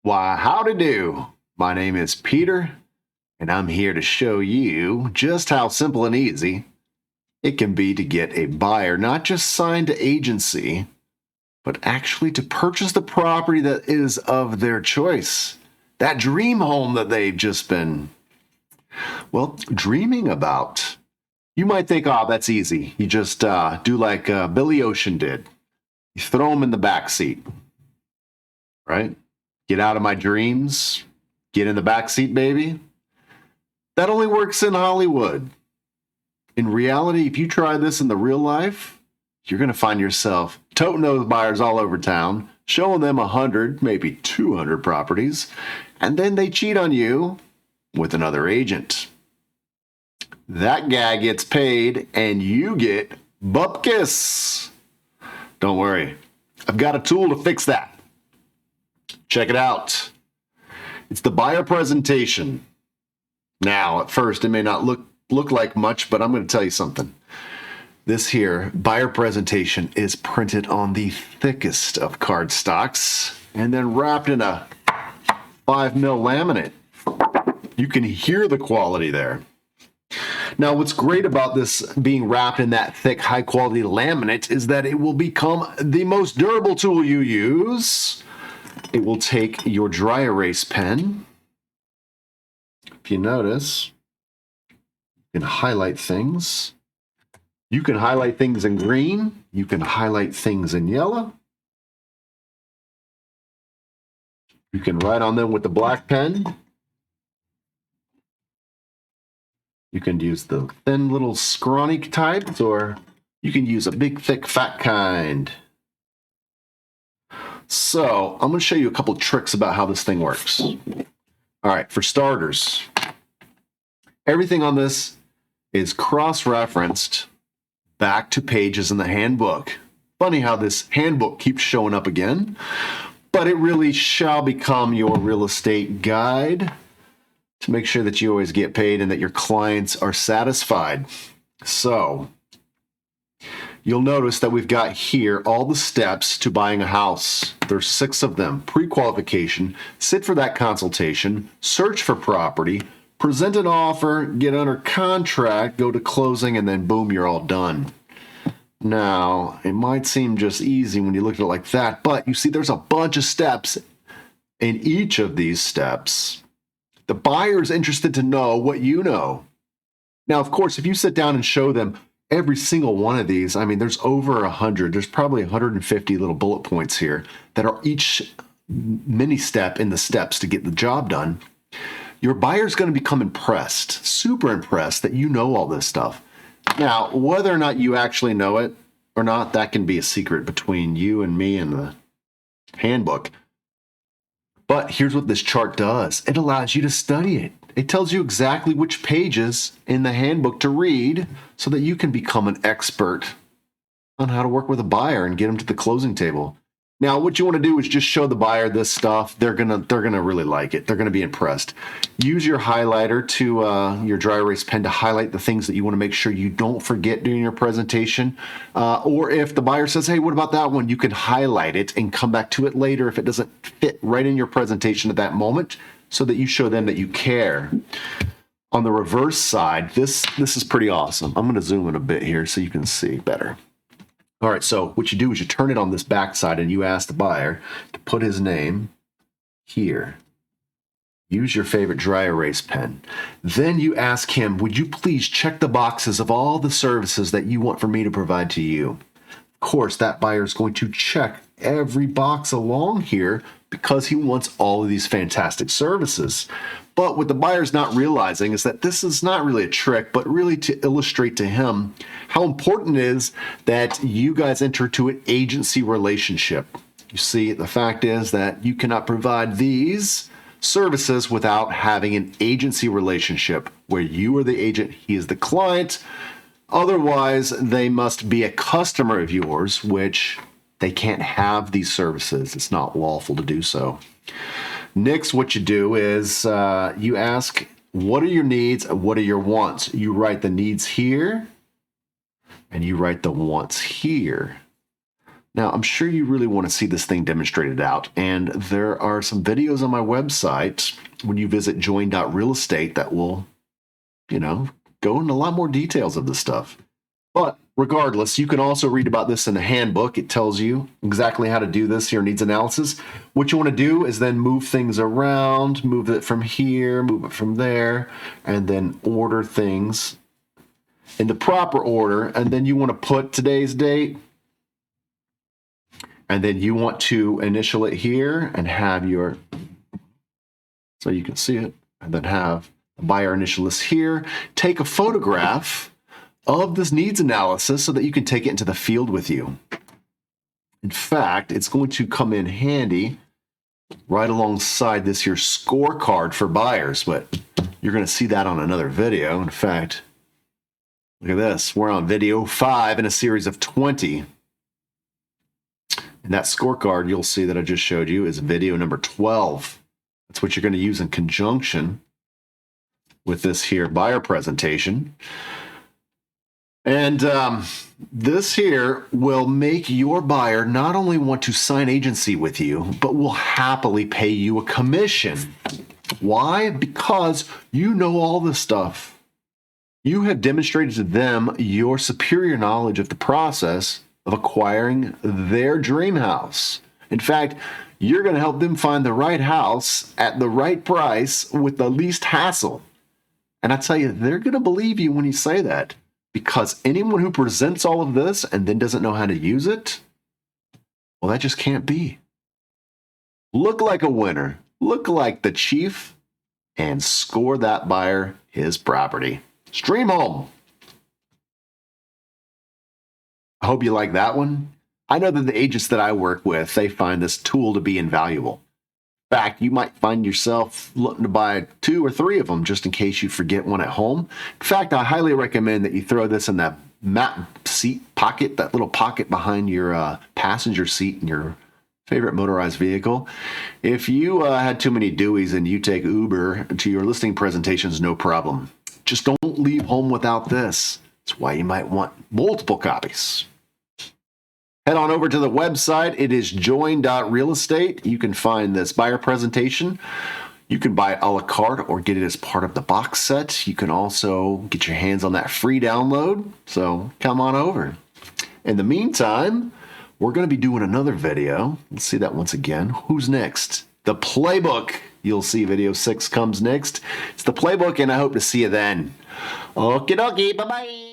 Why, howdy do. My name is Peter, and I'm here to show you just how simple and easy it can be to get a buyer not just signed to agency, but actually to purchase the property that is of their choice. That dream home that they've just been, dreaming about. You might think, oh, that's easy. You just do like Billy Ocean did. You throw them in the back seat, right? Get out of my dreams. Get in the back seat, baby. That only works in Hollywood. In reality, if you try this in the real life, you're going to find yourself toting those buyers all over town, showing them 100, maybe 200 properties, and then they cheat on you with another agent. That guy gets paid, and you get bupkis. Don't worry, I've got a tool to fix that. Check it out. It's the buyer presentation. Now, at first, it may not look like much, but I'm going to tell you something. This here buyer presentation is printed on the thickest of cardstocks and then wrapped in a 5mm laminate. You can hear the quality there. Now, what's great about this being wrapped in that thick, high-quality laminate is that it will become the most durable tool you use. It will take your dry erase pen. If you notice, you can highlight things. You can highlight things in green. You can highlight things in yellow. You can write on them with the black pen. You can use the thin little scrawny types, or you can use a big, thick, fat kind. So I'm going to show you a couple tricks about how this thing works. All right, for starters, everything on this is cross-referenced back to pages in the handbook. Funny how this handbook keeps showing up again, but it really shall become your real estate guide to make sure that you always get paid and that your clients are satisfied. So you'll notice that we've got here all the steps to buying a house. There's 6 of them. Pre-qualification, sit for that consultation, search for property, present an offer, get under contract, go to closing, and then boom, you're all done. Now, it might seem just easy when you look at it like that, but you see there's a bunch of steps. In each of these steps, the buyer's interested to know what you know. Now, of course, if you sit down and show them every single one of these, I mean, there's over 100. There's probably 150 little bullet points here that are each mini step in the steps to get the job done. Your buyer's going to become impressed, super impressed that you know all this stuff. Now, whether or not you actually know it or not, that can be a secret between you and me and the handbook. But here's what this chart does. It allows you to study it. It tells you exactly which pages in the handbook to read so that you can become an expert on how to work with a buyer and get them to the closing table. Now, what you want to do is just show the buyer this stuff. They're gonna really like it. They're gonna be impressed. Use your highlighter to your dry erase pen to highlight the things that you want to make sure you don't forget during your presentation. Or if the buyer says, "Hey, what about that one?" You can highlight it and come back to it later if it doesn't fit right in your presentation at that moment, so that you show them that you care. On the reverse side, this is pretty awesome. I'm going to zoom in a bit here so you can see better. All right, so what you do is you turn it on this back side and you ask the buyer to put his name here. Use your favorite dry erase pen. Then you ask him, would you please check the boxes of all the services that you want for me to provide to you? Of course, that buyer is going to check every box along here because he wants all of these fantastic services. But what the buyer's not realizing is that this is not really a trick, but really to illustrate to him how important it is that you guys enter into an agency relationship. You see, the fact is that you cannot provide these services without having an agency relationship where you are the agent, he is the client. Otherwise, they must be a customer of yours, which they can't have these services. It's not lawful to do so. Next, what you do is you ask, what are your needs? What are your wants? You write the needs here, and you write the wants here. Now, I'm sure you really want to see this thing demonstrated out, and there are some videos on my website when you visit join.realestate that will, go into a lot more details of this stuff. But regardless, you can also read about this in the handbook. It tells you exactly how to do this here, needs analysis. What you want to do is then move things around, move it from here, move it from there, and then order things in the proper order. And then you want to put today's date. And then you want to initial it here and have your, so you can see it, and then have the buyer initial this here. Take a photograph of this needs analysis so that you can take it into the field with you. In fact, it's going to come in handy right alongside this here scorecard for buyers, but you're going to see that on another video. In fact, look at this. We're on video 5 in a series of 20. And that scorecard you'll see that I just showed you is video number 12. That's what you're going to use in conjunction with this here buyer presentation. And this here will make your buyer not only want to sign agency with you, but will happily pay you a commission. Why? Because you know all this stuff. You have demonstrated to them your superior knowledge of the process of acquiring their dream house. In fact, you're going to help them find the right house at the right price with the least hassle. And I tell you, they're going to believe you when you say that, because anyone who presents all of this and then doesn't know how to use it, well, that just can't be. Look like a winner, look like the chief, and score that buyer his property. Stream home. I hope you like that one. I know that the agents that I work with, they find this tool to be invaluable. In fact, you might find yourself looking to buy 2 or 3 of them just in case you forget one at home. In fact, I highly recommend that you throw this in that map seat pocket, that little pocket behind your passenger seat in your favorite motorized vehicle. If you had too many Deweys and you take Uber to your listing presentations, no problem. Just don't leave home without this. That's why you might want multiple copies. Head on over to the website. It is join.realestate. You can find this buyer presentation. You can buy it a la carte or get it as part of the box set. You can also get your hands on that free download. So come on over. In the meantime, we're going to be doing another video. Let's see that once again. Who's next? The playbook. You'll see video 6 comes next. It's the playbook, and I hope to see you then. Okie dokie. Bye-bye.